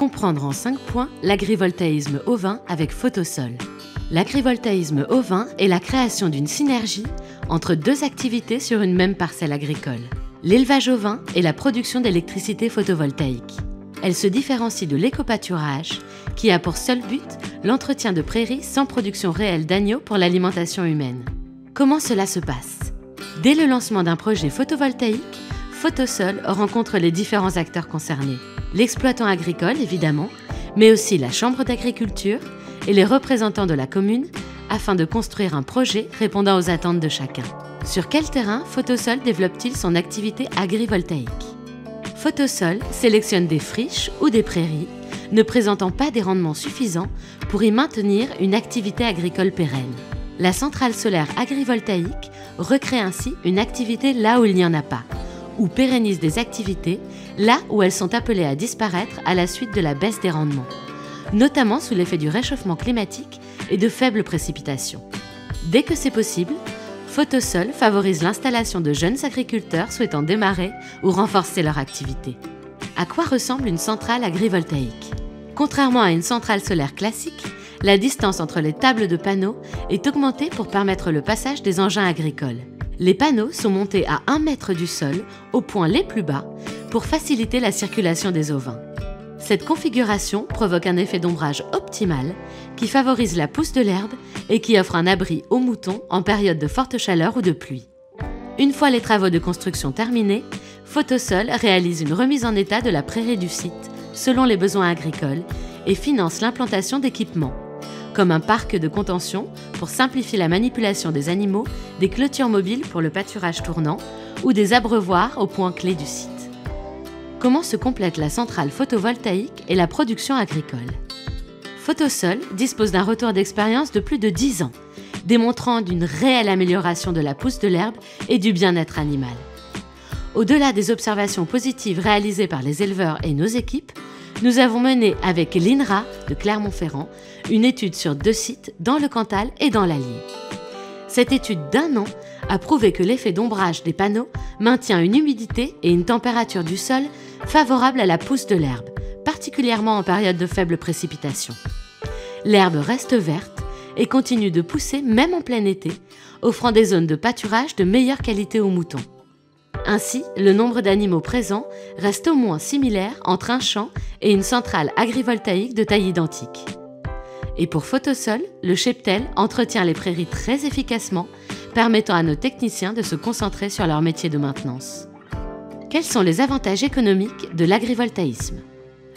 Comprendre en 5 points l'agrivoltaïsme ovin avec Photosol. L'agrivoltaïsme ovin est la création d'une synergie entre deux activités sur une même parcelle agricole. L'élevage ovin et la production d'électricité photovoltaïque. Elle se différencie de l'écopâturage, qui a pour seul but l'entretien de prairies sans production réelle d'agneaux pour l'alimentation humaine. Comment cela se passe? Dès le lancement d'un projet photovoltaïque, Photosol rencontre les différents acteurs concernés. L'exploitant agricole, évidemment, mais aussi la chambre d'agriculture et les représentants de la commune, afin de construire un projet répondant aux attentes de chacun. Sur quel terrain Photosol développe-t-il son activité agrivoltaïque? Photosol sélectionne des friches ou des prairies ne présentant pas des rendements suffisants pour y maintenir une activité agricole pérenne. La centrale solaire agrivoltaïque recrée ainsi une activité là où il n'y en a pas, ou pérennise des activités là où elles sont appelées à disparaître à la suite de la baisse des rendements, notamment sous l'effet du réchauffement climatique et de faibles précipitations. Dès que c'est possible, Photosol favorise l'installation de jeunes agriculteurs souhaitant démarrer ou renforcer leur activité. À quoi ressemble une centrale agrivoltaïque? Contrairement à une centrale solaire classique, la distance entre les tables de panneaux est augmentée pour permettre le passage des engins agricoles. Les panneaux sont montés à 1 mètre du sol, aux points les plus bas, pour faciliter la circulation des ovins. Cette configuration provoque un effet d'ombrage optimal qui favorise la pousse de l'herbe et qui offre un abri aux moutons en période de forte chaleur ou de pluie. Une fois les travaux de construction terminés, Photosol réalise une remise en état de la prairie du site selon les besoins agricoles et finance l'implantation d'équipements, comme un parc de contention pour simplifier la manipulation des animaux, des clôtures mobiles pour le pâturage tournant ou des abreuvoirs aux points clés du site. Comment se complète la centrale photovoltaïque et la production agricole? Photosol dispose d'un retour d'expérience de plus de 10 ans, démontrant d'une réelle amélioration de la pousse de l'herbe et du bien-être animal. Au-delà des observations positives réalisées par les éleveurs et nos équipes, nous avons mené avec l'INRA de Clermont-Ferrand une étude sur 2 sites dans le Cantal et dans l'Allier. Cette étude d'1 an a prouvé que l'effet d'ombrage des panneaux maintient une humidité et une température du sol favorable à la pousse de l'herbe, particulièrement en période de faibles précipitations. L'herbe reste verte et continue de pousser même en plein été, offrant des zones de pâturage de meilleure qualité aux moutons. Ainsi, le nombre d'animaux présents reste au moins similaire entre un champ et une centrale agrivoltaïque de taille identique. Et pour Photosol, le cheptel entretient les prairies très efficacement, permettant à nos techniciens de se concentrer sur leur métier de maintenance. Quels sont les avantages économiques de l'agrivoltaïsme?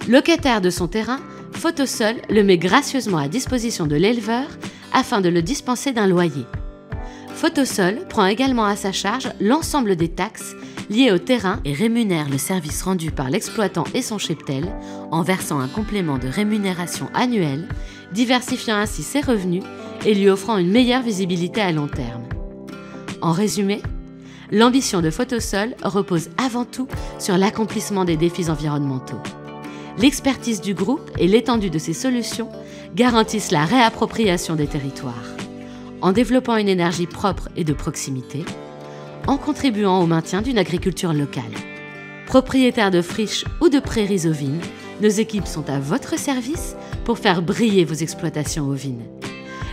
Locataire de son terrain, Photosol le met gracieusement à disposition de l'éleveur afin de le dispenser d'un loyer. Photosol prend également à sa charge l'ensemble des taxes liées au terrain et rémunère le service rendu par l'exploitant et son cheptel en versant un complément de rémunération annuel, diversifiant ainsi ses revenus et lui offrant une meilleure visibilité à long terme. En résumé, l'ambition de Photosol repose avant tout sur l'accomplissement des défis environnementaux. L'expertise du groupe et l'étendue de ses solutions garantissent la réappropriation des territoires, en développant une énergie propre et de proximité, en contribuant au maintien d'une agriculture locale. Propriétaires de friches ou de prairies ovines, nos équipes sont à votre service pour faire briller vos exploitations ovines.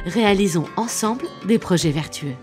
Réalisons ensemble des projets vertueux.